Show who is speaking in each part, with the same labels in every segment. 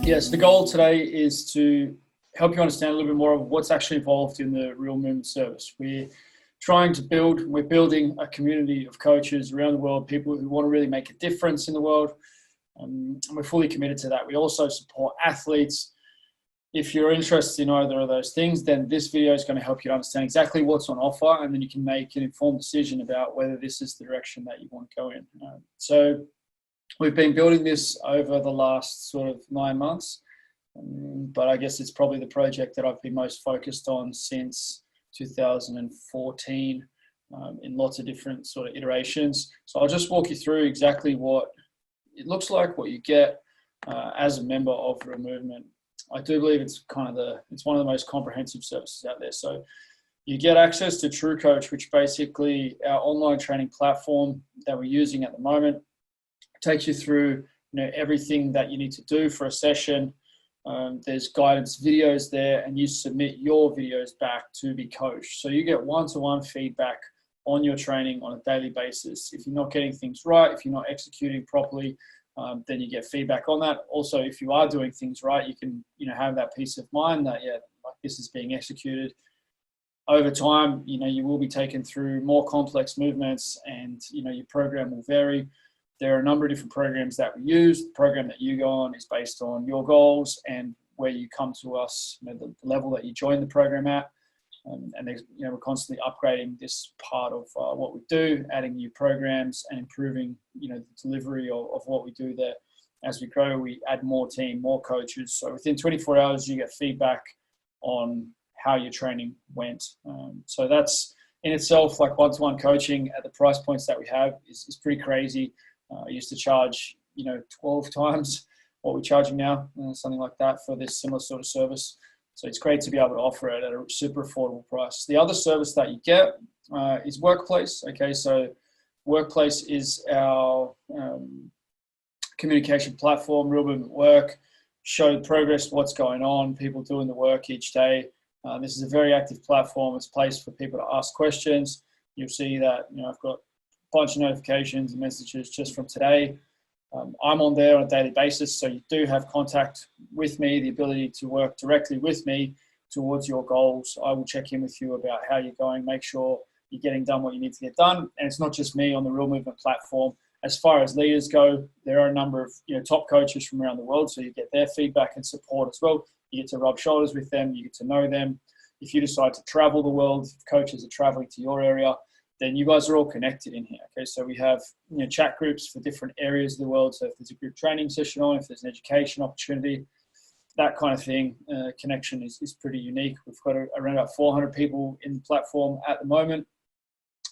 Speaker 1: Yes, the goal today is to help you understand a little bit more of what's actually involved in the Real Movement service. We're building a community of coaches around the world, people who want to really make a difference in the world. And we're fully committed to that. We also support athletes. If you're interested in either of those things, then this video is going to help you understand exactly what's on offer, and then you can make an informed decision about whether this is the direction that you want to go in. So we've been building this over the last sort of 9 months, but I guess it's probably the project that I've been most focused on since 2014 in lots of different sort of iterations. So I'll just walk you through exactly what it looks like, what you get as a member of Real Movement. I do believe it's one of the most comprehensive services out there. So you get access to True Coach, which basically our online training platform that we're using at the moment. Takes you through everything that you need to do for a session. There's guidance videos there, and you submit your videos back to be coached. So you get one-to-one feedback on your training on a daily basis. If you're not getting things right, if you're not executing properly, then you get feedback on that. Also, if you are doing things right, you can have that peace of mind that this is being executed. Over time, you will be taken through more complex movements, and your program will vary. There are a number of different programs that we use. The program that you go on is based on your goals and where you come to us, the level that you join the program at. And we're constantly upgrading this part of what we do, adding new programs and improving, the delivery of what we do there. As we grow, we add more team, more coaches. So within 24 hours, you get feedback on how your training went. So that's in itself, like one-to-one coaching at the price points that we have is pretty crazy. I used to charge, 12 times what we're charging now, something like that for this similar sort of service. So it's great to be able to offer it at a super affordable price. The other service that you get is Workplace. Okay, so Workplace is our communication platform, Real Movement Work, show progress, what's going on, people doing the work each day. This is a very active platform. It's a place for people to ask questions. You'll see that, I've got a bunch of notifications and messages just from today. I'm on there on a daily basis, so you do have contact with me, the ability to work directly with me towards your goals. I will check in with you about how you're going, make sure you're getting done what you need to get done. And it's not just me on the Real Movement platform. As far as leaders go, there are a number of top coaches from around the world, so you get their feedback and support as well. You get to rub shoulders with them, you get to know them. If you decide to travel the world, if coaches are traveling to your area, then you guys are all connected in here. Okay, so we have chat groups for different areas of the world. So if there's a group training session on, if there's an education opportunity, that kind of thing, connection is pretty unique. We've got around about 400 people in the platform at the moment,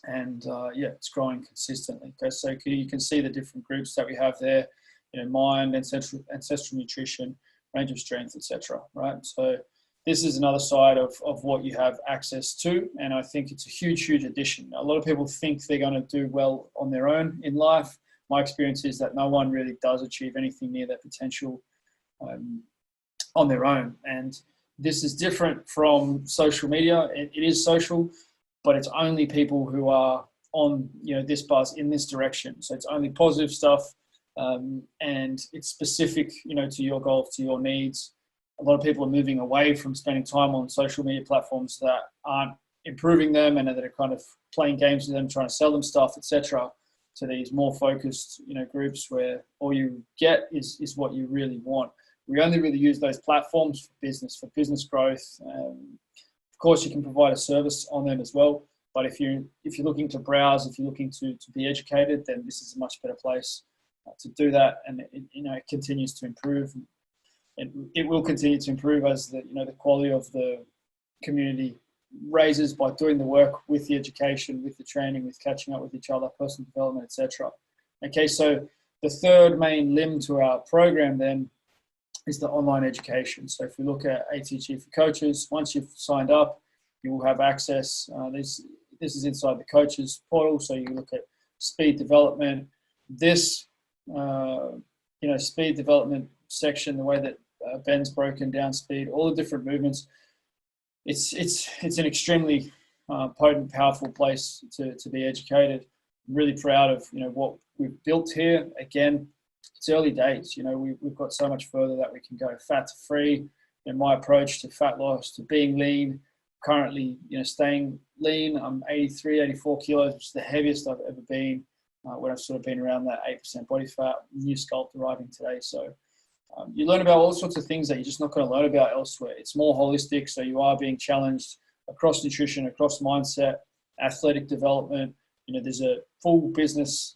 Speaker 1: and it's growing consistently. Okay, so you can see the different groups that we have there, mind, ancestral nutrition, range of strength, etc. Right, so this is another side of what you have access to, and I think it's a huge addition. A lot of people think they're going to do well on their own in life. My experience is that no one really does achieve anything near their potential on their own, and this is different from social media. It is social, but it's only people who are on this bus in this direction. So it's only positive stuff, and it's specific to your goals, to your needs. A lot of people are moving away from spending time on social media platforms that aren't improving them and that are kind of playing games with them, trying to sell them stuff, etc. To these more focused, groups where all you get is what you really want. We only really use those platforms for business growth. Of course, you can provide a service on them as well. But if you're looking to browse, if you're looking to be educated, then this is a much better place to do that. And it continues to improve. It will continue to improve as the quality of the community raises by doing the work with the education, with the training, with catching up with each other, personal development, etc. Okay, so the third main limb to our program then is the online education. So if we look at ATG for coaches, once you've signed up, you will have access. This is inside the coaches portal, so you look at speed development. This speed development section, the way that Ben's broken down speed, all the different movements. It's an extremely potent, powerful place to be educated. I'm really proud of what we've built here. Again, it's early days. You know, we've got so much further that we can go. Fat free, and my approach to fat loss, to being lean, currently, you know, staying lean. I'm 83, 84 kilos, which is the heaviest I've ever been when I've sort of been around that 8% body fat. New sculpt arriving today. So you learn about all sorts of things that you're just not going to learn about elsewhere. It's more holistic, so you are being challenged across nutrition, across mindset, athletic development. You know, there's a full business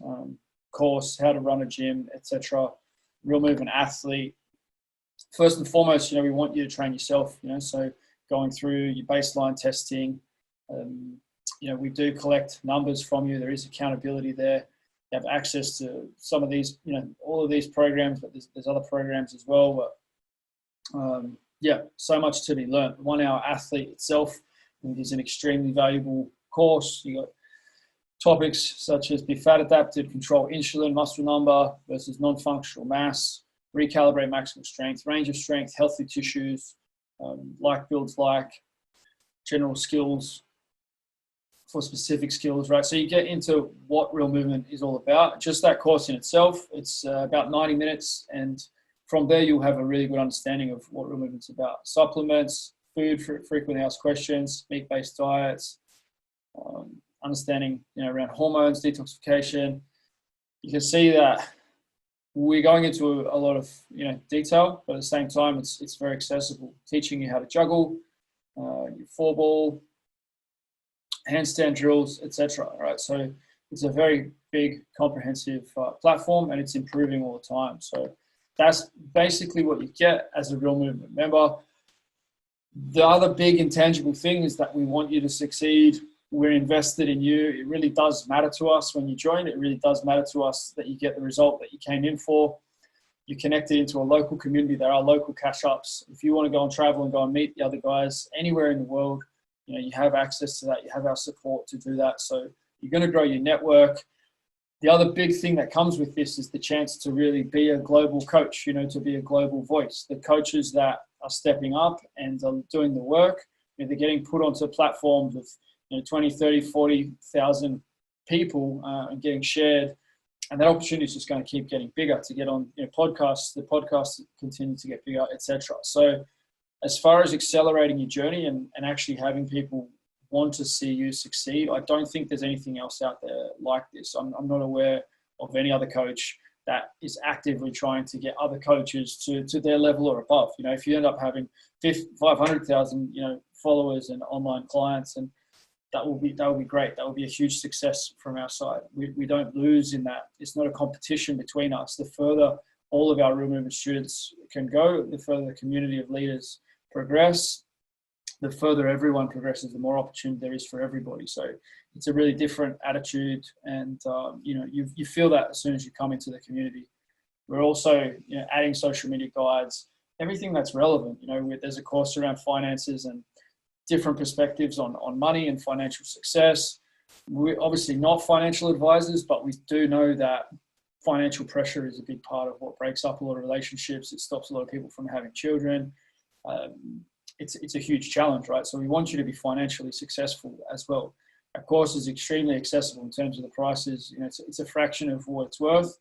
Speaker 1: course, how to run a gym, etc. Real movement athlete. First and foremost, you know, we want you to train yourself, you know, so going through your baseline testing. You know, we do collect numbers from you. There is accountability there. You have access to some of these, you know, all of these programs, but there's other programs as well. But yeah, so much to be learned. 1 Hour Athlete itself is an extremely valuable course. You got topics such as be fat adapted, control insulin, muscle number versus non-functional mass, recalibrate maximal strength, range of strength, healthy tissues, like builds like, general skills for specific skills, right? So you get into what real movement is all about. Just that course in itself, it's about 90 minutes. And from there, you'll have a really good understanding of what real movement's about. Supplements, food, frequently asked questions, meat-based diets, understanding, you know, around hormones, detoxification. You can see that we're going into a lot of, you know, detail, but at the same time, it's very accessible. Teaching you how to juggle, your 4-ball, handstand drills, etc. Right, so it's a very big, comprehensive platform, and it's improving all the time. So that's basically what you get as a real movement member. The other big intangible thing is that we want you to succeed. We're invested in you. It really does matter to us when you join. It really does matter to us that you get the result that you came in for. You're connected into a local community. There are local cash-ups. If you want to go and travel and go and meet the other guys anywhere in the world, you know, you have access to that. You have our support to do that. So you're going to grow your network. The other big thing that comes with this is the chance to really be a global coach, you know, to be a global voice. The coaches that are stepping up and are doing the work, you know, they're getting put onto platforms with, you know, 20, 30, 40,000 people and getting shared. And that opportunity is just going to keep getting bigger to get on, you know, podcasts. The podcasts continue to get bigger, etc. So as far as accelerating your journey and actually having people want to see you succeed, I don't think there's anything else out there like this. I'm not aware of any other coach that is actively trying to get other coaches to their level or above. You know, if you end up having 500,000, you know, followers and online clients, and that will be great. That will be a huge success from our side. We don't lose in that. It's not a competition between us. The further all of our real movement students can go, the further the community of leaders progress, the further everyone progresses, the more opportunity there is for everybody. So it's a really different attitude, and you know, you feel that as soon as you come into the community. We're also, you know, adding social media guides, everything that's relevant. You know, there's a course around finances and different perspectives on money and financial success. We're obviously not financial advisors, but we do know that financial pressure is a big part of what breaks up a lot of relationships. It stops a lot of people from having children. It's a huge challenge, right? So we want you to be financially successful as well. Our course is extremely accessible in terms of the prices. You know, it's a fraction of what it's worth,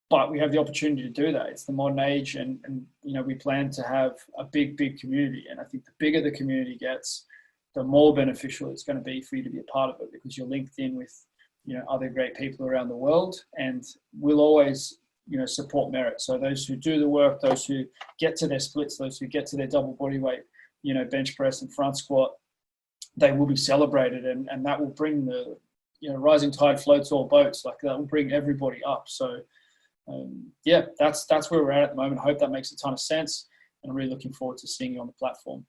Speaker 1: but we have the opportunity to do that. It's the modern age, and you know, we plan to have a big community. And I think the bigger the community gets, the more beneficial it's going to be for you to be a part of it, because you're linked in with, you know, other great people around the world, and we'll always, you know, support merit. So those who do the work, those who get to their splits, those who get to their double body weight, you know, bench press and front squat, they will be celebrated, and that will bring the, you know, rising tide floats all boats. Like, that will bring everybody up. So yeah, that's where we're at the moment. I hope that makes a ton of sense, and I'm really looking forward to seeing you on the platform.